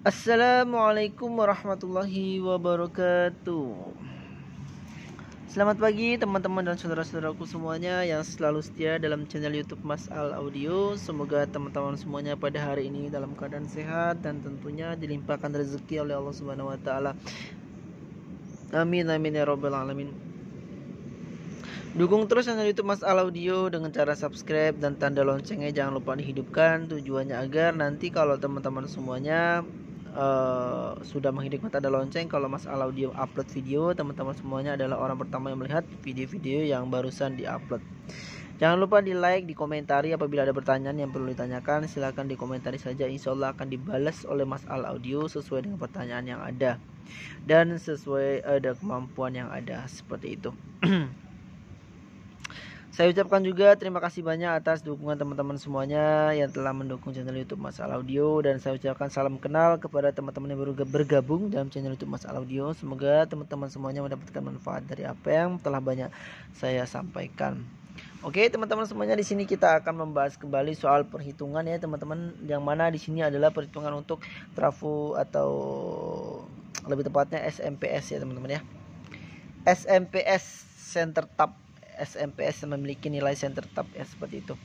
Assalamualaikum warahmatullahi wabarakatuh. Selamat pagi teman-teman dan saudara-saudaraku semuanya yang selalu setia dalam channel YouTube Mas Al Audio. Semoga teman-teman semuanya pada hari ini dalam keadaan sehat dan tentunya dilimpahkan rezeki oleh Allah Subhanahu wa taala. Amin amin ya rabbal alamin. Dukung terus channel YouTube Mas Al Audio dengan cara subscribe dan tanda loncengnya jangan lupa dihidupkan. Tujuannya agar nanti kalau teman-teman semuanya sudah menghidupkan tanda lonceng, kalau Mas Al Audio upload video, teman-teman semuanya adalah orang pertama yang melihat video-video yang barusan diupload. Jangan lupa di like, di komentari. Apabila ada pertanyaan yang perlu ditanyakan, silahkan dikomentari saja. Insya Allah akan dibalas oleh Mas Al Audio sesuai dengan pertanyaan yang ada dan sesuai ada kemampuan yang ada, seperti itu. Saya ucapkan juga terima kasih banyak atas dukungan teman-teman semuanya yang telah mendukung channel YouTube Mas Al Audio, dan saya ucapkan salam kenal kepada teman-teman yang baru bergabung dalam channel YouTube Mas Al Audio. Semoga teman-teman semuanya mendapatkan manfaat dari apa yang telah banyak saya sampaikan. Oke, teman-teman semuanya, di sini kita akan membahas kembali soal perhitungan ya, teman-teman, yang mana di sini adalah perhitungan untuk trafo atau lebih tepatnya SMPS ya, teman-teman ya. SMPS center tap. SMPS memiliki nilai center tap ya, seperti itu.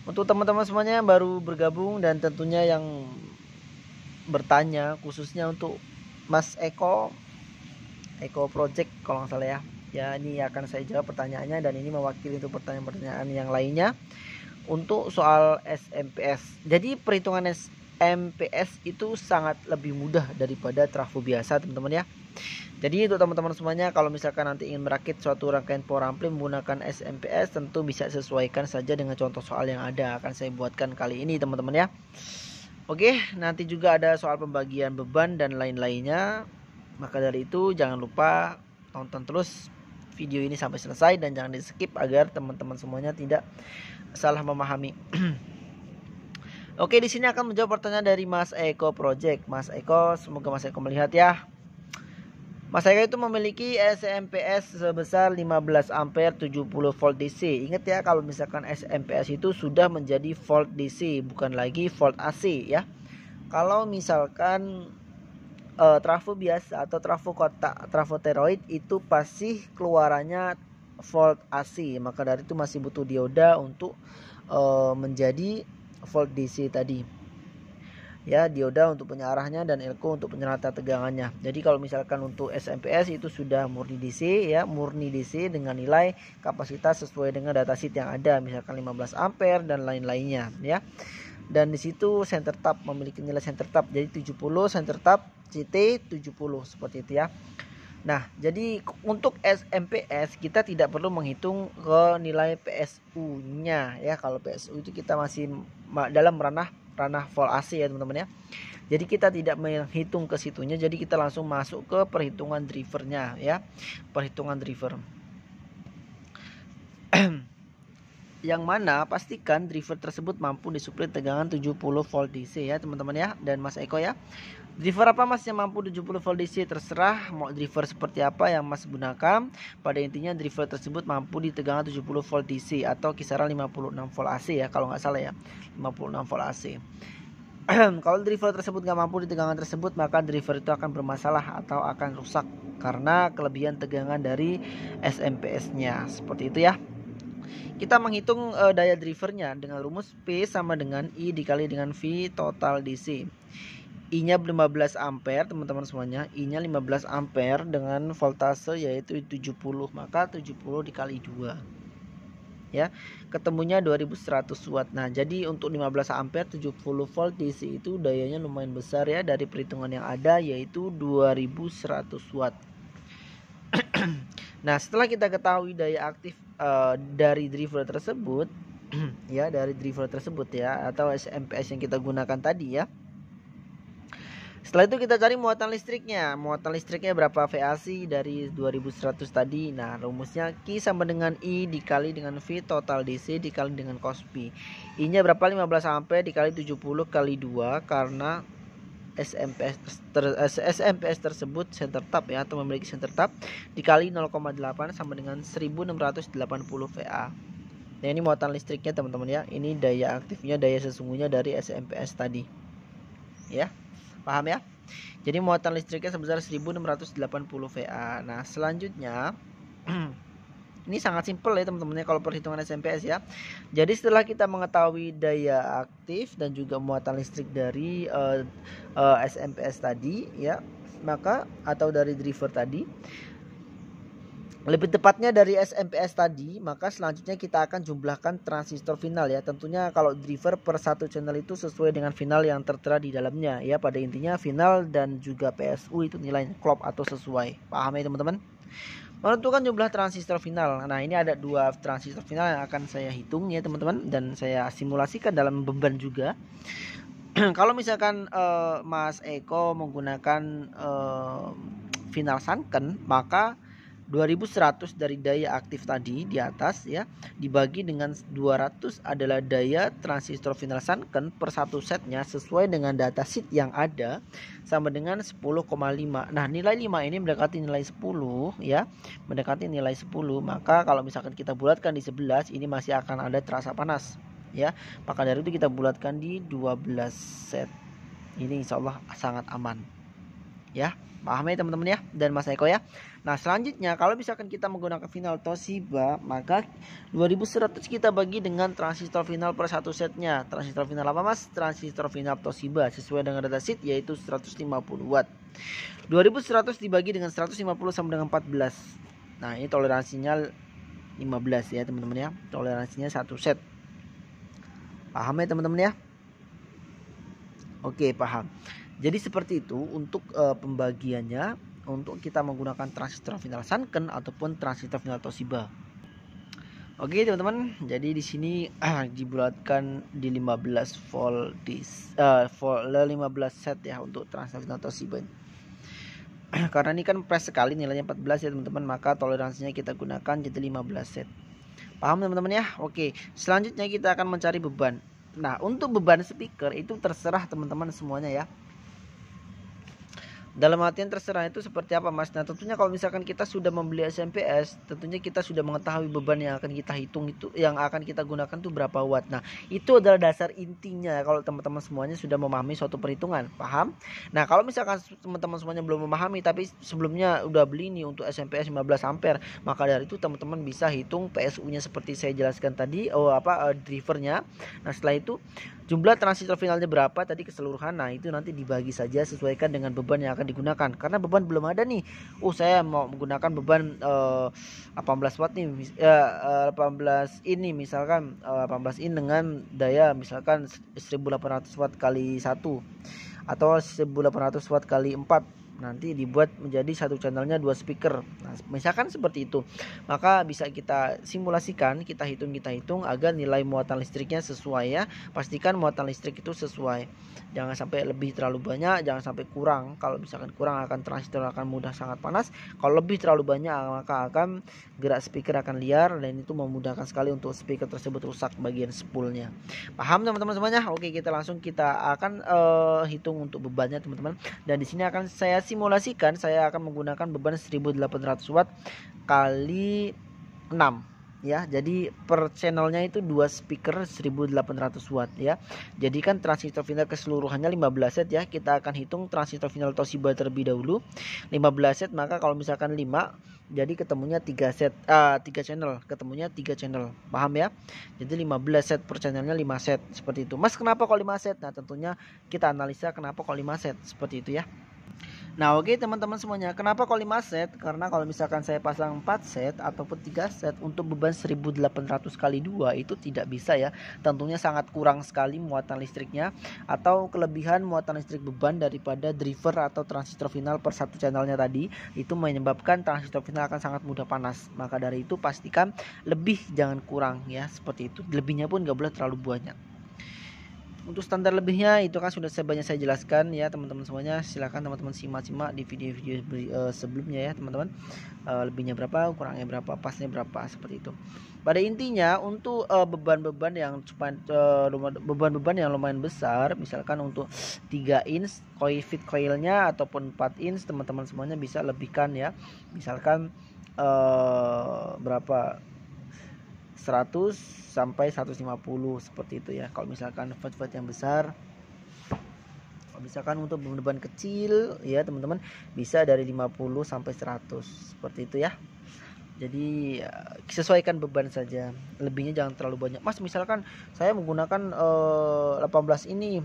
Untuk teman-teman semuanya yang baru bergabung dan tentunya yang bertanya, khususnya untuk Mas Eko Project kalau nggak salah ya. Ya, ini akan saya jawab pertanyaannya, dan ini mewakili untuk pertanyaan-pertanyaan yang lainnya untuk soal SMPS. Jadi perhitungan SMPS itu sangat lebih mudah daripada trafo biasa, teman-teman ya. Jadi untuk teman-teman semuanya, kalau misalkan nanti ingin merakit suatu rangkaian power ampli menggunakan SMPS, tentu bisa sesuaikan saja dengan contoh soal yang ada akan saya buatkan kali ini, teman-teman ya. Oke, nanti juga ada soal pembagian beban dan lain-lainnya. Maka dari itu jangan lupa tonton terus video ini sampai selesai dan jangan di skip agar teman-teman semuanya tidak salah memahami. Oke, di sini akan menjawab pertanyaan dari Mas Eko Project. Mas Eko, semoga Mas Eko melihat ya. Mas Eko itu memiliki SMPS sebesar 15 ampere 70 volt DC. Ingat ya, kalau misalkan SMPS itu sudah menjadi volt DC, bukan lagi volt AC ya. Kalau misalkan trafo biasa atau trafo kotak, trafo toroid itu pasti keluarannya volt AC. Maka dari itu masih butuh dioda untuk menjadi volt DC tadi. Ya, dioda untuk penyarahnya dan elko untuk penyerata tegangannya. Jadi kalau misalkan untuk SMPS itu sudah murni DC ya, murni DC dengan nilai kapasitas sesuai dengan datasheet yang ada, misalkan 15 ampere dan lain-lainnya ya. Dan di situ center tap memiliki nilai center tap, jadi 70 center tap CT 70 seperti itu ya. Nah, jadi untuk SMPS kita tidak perlu menghitung ke nilai PSU-nya ya. Kalau PSU itu kita masih dalam ranah volt AC ya, teman-teman ya. Jadi kita tidak menghitung ke situnya, jadi kita langsung masuk ke perhitungan drivernya ya. Perhitungan driver. Yang mana pastikan driver tersebut mampu disuplai tegangan 70 volt DC ya, teman-teman ya, dan Mas Eko ya. Driver apa Mas yang mampu 70 volt DC? Terserah mau driver seperti apa yang Mas gunakan. Pada intinya driver tersebut mampu di tegangan 70 volt DC atau kisaran 56 volt AC ya, kalau nggak salah ya, 56 volt AC. Kalau driver tersebut nggak mampu di tegangan tersebut, maka driver itu akan bermasalah atau akan rusak karena kelebihan tegangan dari SMPS-nya. Seperti itu ya. Kita menghitung daya drivernya dengan rumus P sama dengan I dikali dengan V total DC. I-nya 15 ampere, teman-teman semuanya. I-nya 15 ampere dengan voltase yaitu 70, maka 70 dikali 2. Ya, ketemunya 2100 watt. Nah, jadi untuk 15 ampere 70 volt DC itu dayanya lumayan besar ya, dari perhitungan yang ada yaitu 2100 watt. Nah, setelah kita ketahui daya aktif dari driver tersebut ya, dari driver tersebut ya, atau SMPS yang kita gunakan tadi ya. Setelah itu kita cari muatan listriknya. Muatan listriknya berapa VAC dari 2100 tadi. Nah, rumusnya Q sama dengan I dikali dengan V total DC dikali dengan cos P. I-nya berapa? 15 ampere dikali 70 kali 2 karena SMPS tersebut center tap ya, atau memiliki center tap, dikali 0,8 sama dengan 1680 VA. Nah, ini muatan listriknya, teman-teman ya. Ini daya aktifnya, daya sesungguhnya dari SMPS tadi. Ya. Paham ya? Jadi muatan listriknya sebesar 1680 VA. Nah, selanjutnya ini sangat simpel ya teman-teman ya kalau perhitungan SMPS ya. Jadi setelah kita mengetahui daya aktif dan juga muatan listrik dari SMPS tadi ya, maka atau dari driver tadi, lebih tepatnya dari SMPS tadi, maka selanjutnya kita akan jumlahkan transistor final ya. Tentunya kalau driver per satu channel itu sesuai dengan final yang tertera di dalamnya ya. Pada intinya final dan juga PSU itu nilainya klop atau sesuai. Paham ya teman-teman? Menentukan jumlah transistor final. Nah, ini ada 2 transistor final yang akan saya hitung ya teman-teman, dan saya simulasikan dalam beban juga. Kalau misalkan Mas Eko menggunakan final Sunken, maka 2100 dari daya aktif tadi di atas ya, dibagi dengan 200 adalah daya transistor final Sunken per satu setnya sesuai dengan datasheet yang ada, sama dengan 10,5. Nah, nilai 5 ini mendekati nilai 10 ya, mendekati nilai 10. Maka kalau misalkan kita bulatkan di 11, ini masih akan ada terasa panas ya. Maka dari itu kita bulatkan di 12 set. Ini insya Allah sangat aman ya. Paham ya teman-teman ya, dan Mas Eko ya. Nah, selanjutnya kalau misalkan kita menggunakan final Toshiba, maka 2100 kita bagi dengan transistor final per satu setnya. Transistor final apa Mas? Transistor final Toshiba sesuai dengan datasheet yaitu 150 watt. 2100 dibagi dengan 150 sama dengan 14. Nah, ini toleransinya 15 ya teman-teman ya. Toleransinya satu set. Paham ya teman-teman ya? Oke, paham. Jadi seperti itu untuk pembagiannya, untuk kita menggunakan transistor final Sunken ataupun transistor final Toshiba. Oke teman-teman, jadi di sini dibulatkan di 15 volt di 15 set ya untuk transistor final Toshiba. Karena ini kan press sekali nilainya 14 ya teman-teman, maka toleransinya kita gunakan jadi 15 set. Paham teman-teman ya? Oke, selanjutnya kita akan mencari beban. Nah, untuk beban speaker itu terserah teman-teman semuanya ya. Dalam artian terserah itu seperti apa Mas. Nah, tentunya kalau misalkan kita sudah membeli SMPS, tentunya kita sudah mengetahui beban yang akan kita hitung itu, yang akan kita gunakan itu berapa watt. Nah, itu adalah dasar intinya kalau teman-teman semuanya sudah memahami suatu perhitungan. Paham? Nah, kalau misalkan teman-teman semuanya belum memahami tapi sebelumnya udah beli nih untuk SMPS 15 ampere, maka dari itu teman-teman bisa hitung PSU-nya seperti saya jelaskan tadi, drivernya. Nah, setelah itu jumlah transistor finalnya berapa tadi keseluruhan. Nah, itu nanti dibagi saja sesuaikan dengan beban yang akan digunakan. Karena beban belum ada nih. Saya mau menggunakan beban 18 watt nih. 18 ini misalkan 18 in dengan daya misalkan 1800 watt kali 1 atau 1800 watt kali 4. Nanti dibuat menjadi satu channelnya 2 speaker. Nah, misalkan seperti itu, maka bisa kita simulasikan, kita hitung agar nilai muatan listriknya sesuai ya. Pastikan muatan listrik itu sesuai. Jangan sampai lebih terlalu banyak, jangan sampai kurang. Kalau misalkan kurang akan transistor akan mudah sangat panas. Kalau lebih terlalu banyak maka akan gerak speaker akan liar dan itu memudahkan sekali untuk speaker tersebut rusak bagian spoolnya. Paham teman-teman semuanya? Oke, kita akan hitung untuk bebannya teman-teman. Dan di sini akan saya simulasikan, saya akan menggunakan beban 1800 watt kali 6 ya. Jadi per channelnya itu 2 speaker 1800 watt ya. Jadi kan transistor final keseluruhannya 15 set ya. Kita akan hitung transistor final Toshiba terlebih dahulu 15 set, maka kalau misalkan 5 jadi ketemunya 3 set 3 channel, ketemunya 3 channel. Paham ya? Jadi 15 set per channelnya 5 set seperti itu. Mas, kenapa kok 5 set? Nah, tentunya kita analisa kenapa kok 5 set seperti itu ya. Nah, oke teman-teman semuanya, kenapa kok 5 set? Karena kalau misalkan saya pasang 4 set ataupun 3 set untuk beban 1800 kali 2 itu tidak bisa ya. Tentunya sangat kurang sekali muatan listriknya, atau kelebihan muatan listrik beban daripada driver atau transistor final per satu channelnya tadi, itu menyebabkan transistor final akan sangat mudah panas. Maka dari itu pastikan lebih jangan kurang ya, seperti itu. Lebihnya pun gak boleh terlalu banyak. Untuk standar lebihnya itu kan sudah saya jelaskan ya teman-teman semuanya. Silahkan teman-teman simak di video-video sebelumnya ya teman-teman. Lebihnya berapa, kurangnya berapa, pasnya berapa, seperti itu. Pada intinya untuk beban-beban yang beban-beban yang lumayan besar, misalkan untuk 3 inch fit coilnya ataupun 4 inch, teman-teman semuanya bisa lebihkan ya. Misalkan berapa, 100 sampai 150 seperti itu ya. Kalau misalkan volt yang besar. Misalkan untuk beban kecil ya teman-teman bisa dari 50 sampai 100 seperti itu ya. Jadi sesuaikan beban saja, lebihnya jangan terlalu banyak. Mas misalkan saya menggunakan 18 ini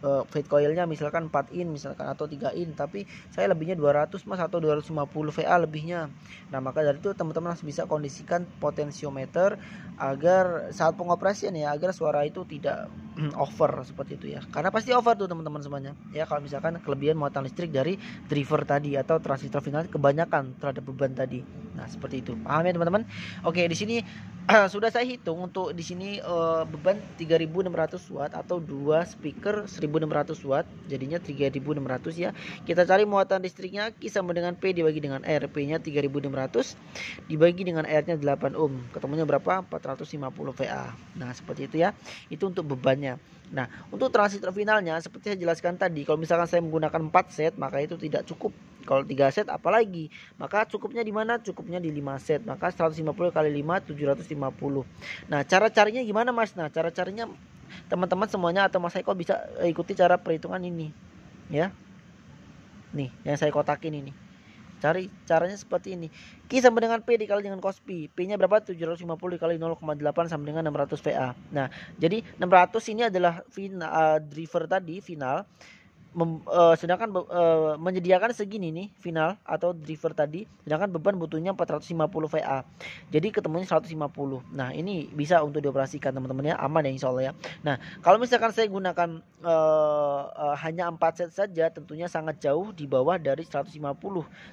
feed coilnya misalkan 4 in misalkan atau 3 in, tapi saya lebihnya 200 mas atau 250 VA lebihnya. Nah maka dari itu teman-teman harus bisa kondisikan potensiometer agar saat pengoperasian ya, agar suara itu tidak over seperti itu ya, karena pasti over tuh teman-teman semuanya ya kalau misalkan kelebihan muatan listrik dari driver tadi atau transistor final kebanyakan terhadap beban tadi. Nah seperti itu, paham ya teman-teman? Oke, di sini sudah saya hitung untuk di sini beban 3600 watt atau 2 speaker 1600 watt, jadinya 3600 ya. Kita cari muatan listriknya Q sama dengan P dibagi dengan R. P nya 3600 dibagi dengan R nya 8 ohm, ketemunya berapa? 450 VA. Nah seperti itu ya, itu untuk bebannya. Nah untuk transistor finalnya seperti saya jelaskan tadi, kalau misalkan saya menggunakan 4 set maka itu tidak cukup. Kalau 3 set apalagi, maka cukupnya di mana? Cukupnya di 5 set. Maka 150 kali 5 750. Nah, cara carinya gimana, Mas? Nah, cara carinya teman-teman semuanya atau Mas Eko bisa ikuti cara perhitungan ini, ya. Nih, yang saya kotakin ini. Caranya seperti ini. Q sama dengan P dikali dengan cos P. P-nya berapa? 750 dikali 0,8 sama dengan 600 VA. Nah, jadi 600 ini adalah driver tadi final. Sedangkan menyediakan segini nih final atau driver tadi, sedangkan beban butuhnya 450 VA, jadi ketemunya 150. Nah ini bisa untuk dioperasikan teman-teman ya, aman ya insya Allah ya. Nah kalau misalkan saya gunakan hanya 4 set saja, tentunya sangat jauh di bawah dari 150,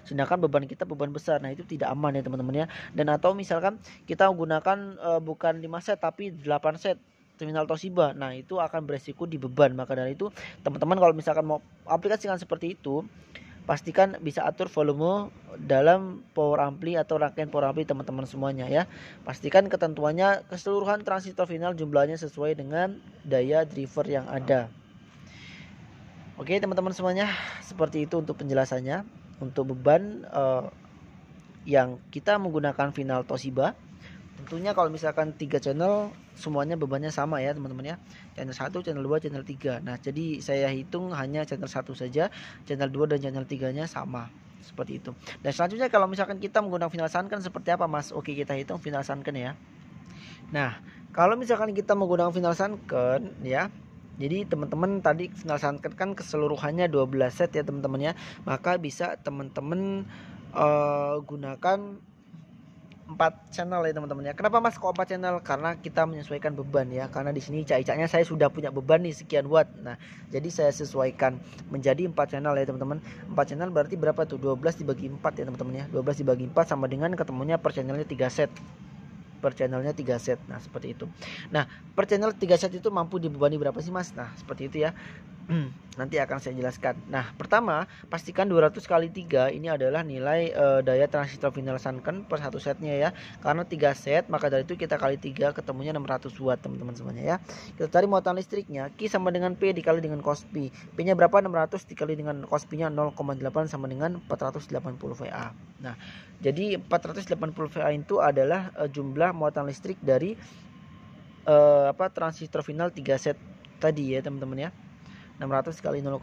sedangkan beban kita beban besar. Nah itu tidak aman ya teman-teman ya. Dan atau misalkan kita gunakan bukan 5 set tapi 8 set terminal Toshiba, nah itu akan beresiko di beban. Maka dari itu teman-teman kalau misalkan mau aplikasikan seperti itu, pastikan bisa atur volume dalam power ampli atau rangkaian power ampli teman-teman semuanya ya. Pastikan ketentuannya keseluruhan transistor final jumlahnya sesuai dengan daya driver yang ada. Oke teman-teman semuanya, seperti itu untuk penjelasannya. Untuk beban yang kita menggunakan final Toshiba, tentunya kalau misalkan 3 channel semuanya bebannya sama ya teman-teman ya. Channel 1, channel 2, channel 3. Nah, jadi saya hitung hanya channel 1 saja, channel 2 dan channel 3-nya sama. Seperti itu. Dan selanjutnya kalau misalkan kita menggunakan final Sunken seperti apa, Mas? Oke, kita hitung final Sunken ya. Nah, kalau misalkan kita menggunakan final Sunken ya, jadi teman-teman tadi final Sunken kan keseluruhannya 12 set ya teman-teman ya. Maka bisa teman-teman gunakan 4 channel ya teman-teman ya. Kenapa Mas kok 4 channel? Karena kita menyesuaikan beban ya. Karena di sini cak-caknya saya sudah punya beban nih sekian watt. Nah, jadi saya sesuaikan menjadi 4 channel ya teman-teman. 4 channel berarti berapa tuh? 12 dibagi 4 ya teman-teman ya. 12 dibagi 4 sama dengan ketemunya per channelnya 3 set. Per channelnya 3 set. Nah, seperti itu. Nah, per channel 3 set itu mampu dibebani berapa sih Mas? Nah, seperti itu ya. Nanti akan saya jelaskan. Nah, pertama pastikan 200 kali 3 ini adalah nilai daya transistor final Sunken per satu setnya ya. Karena 3 set, maka dari itu kita kali 3 ketemunya 600 watt teman-teman semuanya ya. Kita cari muatan listriknya, Q sama dengan P dikali dengan cos P. P-nya berapa? 600 dikali dengan cos P-nya 0,8 sama dengan 480 VA. Nah, jadi 480 VA itu adalah jumlah muatan listrik dari transistor final 3 set tadi ya teman-teman ya. 600 kali 0,8.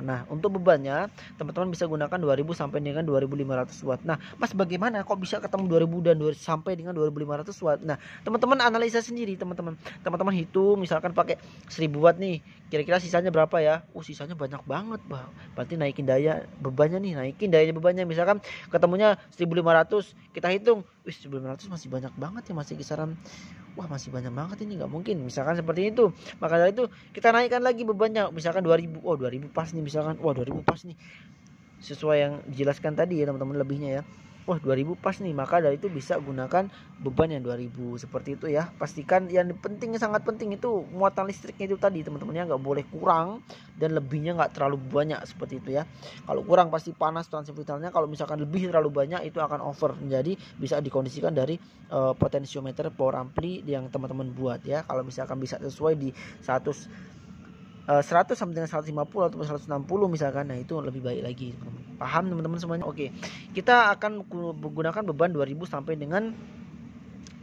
Nah, untuk bebannya teman-teman bisa gunakan 2000 sampai dengan 2500 watt. Nah, Mas bagaimana kok bisa ketemu 2000 dan sampai dengan 2500 watt? Nah, teman-teman analisa sendiri teman-teman. Teman-teman hitung misalkan pakai 1000 watt nih. Kira-kira sisanya berapa ya? Sisanya banyak banget, Bang. Berarti naikin daya bebannya nih, naikin daya bebannya. Misalkan ketemunya 1500, kita hitung, 1500 masih banyak banget ya, masih kisaran masih banyak banget ini, nggak mungkin misalkan seperti itu. Maka dari itu kita naikkan lagi bebannya, misalkan 2000. 2000 pas nih misalkan. 2000 pas nih sesuai yang dijelaskan tadi ya teman-teman lebihnya ya. 2000 pas nih, maka dari itu bisa gunakan beban yang 2000 seperti itu ya. Pastikan yang penting, sangat penting itu muatan listriknya itu tadi teman-teman ya, nggak boleh kurang dan lebihnya nggak terlalu banyak seperti itu ya. Kalau kurang pasti panas transistornya, kalau misalkan lebih terlalu banyak itu akan over. Jadi bisa dikondisikan dari potensiometer power ampli yang teman-teman buat ya. Kalau misalkan bisa sesuai di 100 sampai dengan 150 atau 160 misalkan, nah itu lebih baik lagi teman-teman. Paham teman-teman semuanya? Oke, kita akan menggunakan beban 2000 sampai dengan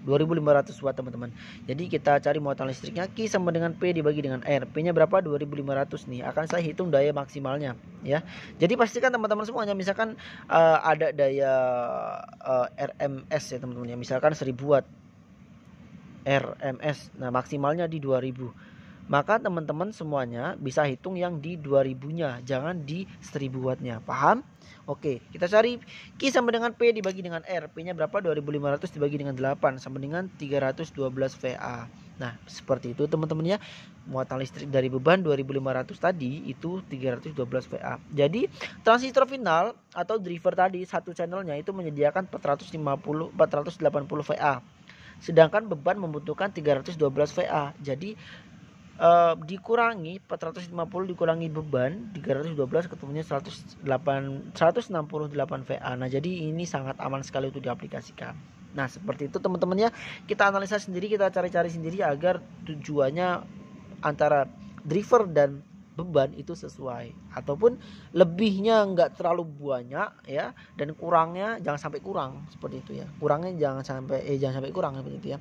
2500 watt teman-teman. Jadi kita cari muatan listriknya, Q sama dengan P dibagi dengan R. P-nya berapa? 2500 nih. Akan saya hitung daya maksimalnya ya. Jadi pastikan teman-teman semuanya, misalkan ada daya RMS ya teman-teman ya. Misalkan 1000 watt RMS. Nah, maksimalnya di 2000. Maka teman-teman semuanya bisa hitung yang di 2000-nya, jangan di 1000 wattnya. Paham? Oke, kita cari Q sama dengan P dibagi dengan R. P-nya berapa? 2500 dibagi dengan 8 sama dengan 312 VA. Nah, seperti itu teman-teman ya. Muatan listrik dari beban 2500 tadi itu 312 VA. Jadi, transistor final atau driver tadi satu channelnya itu menyediakan 480 480 VA. Sedangkan beban membutuhkan 312 VA. Jadi dikurangi 450 dikurangi beban 312 ketemunya 168 VA. Nah, jadi ini sangat aman sekali untuk diaplikasikan. Nah, seperti itu teman-teman ya. Kita analisa sendiri, kita cari-cari sendiri agar tujuannya antara driver dan beban itu sesuai, ataupun lebihnya nggak terlalu banyak ya, dan kurangnya jangan sampai kurang, seperti itu ya. Kurangnya jangan sampai kurang, seperti itu ya.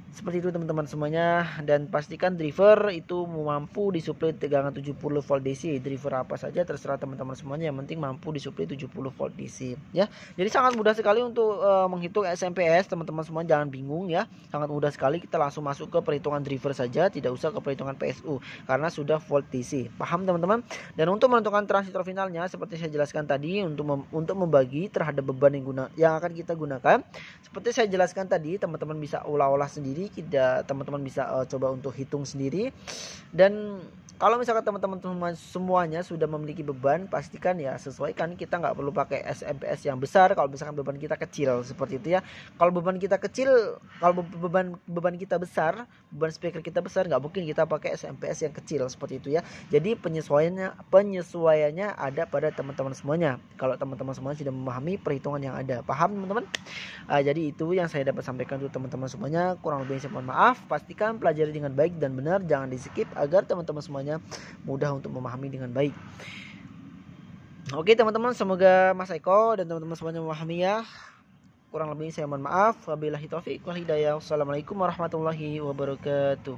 Seperti itu teman-teman semuanya. Dan pastikan driver itu mampu disuplai tegangan 70 volt DC. Driver apa saja terserah teman-teman semuanya, yang penting mampu disuplai 70 volt DC ya. Jadi sangat mudah sekali untuk menghitung SMPS teman-teman semua, jangan bingung ya. Sangat mudah sekali, kita langsung masuk ke perhitungan driver saja, tidak usah ke perhitungan PSU karena sudah volt DC. Paham teman-teman? Dan untuk menentukan transistor finalnya seperti saya jelaskan tadi, untuk membagi terhadap beban yang akan kita gunakan, seperti saya jelaskan tadi, teman-teman bisa olah-olah sendiri, teman-teman bisa coba untuk hitung sendiri. Dan kalau misalkan teman-teman semuanya sudah memiliki beban, pastikan ya sesuaikan. Kita nggak perlu pakai SMPS yang besar kalau misalkan beban kita kecil, seperti itu ya. Kalau beban kita kecil, kalau beban kita besar, beban speaker kita besar, nggak mungkin kita pakai SMPS yang kecil, seperti itu ya. Jadi penyesuaiannya ada pada teman-teman semuanya. Kalau teman-teman semuanya sudah memahami perhitungan yang ada, paham teman-teman? Jadi itu yang saya dapat sampaikan untuk teman-teman semuanya. Kurang lebih saya mohon maaf. Pastikan pelajari dengan baik dan benar, jangan di skip agar teman-teman semuanya mudah untuk memahami dengan baik. Oke teman-teman, semoga Mas Eko dan teman-teman semuanya memahami ya. Kurang lebih saya mohon maaf. Wabillahi taufik wal hidayah. Wassalamualaikum warahmatullahi wabarakatuh.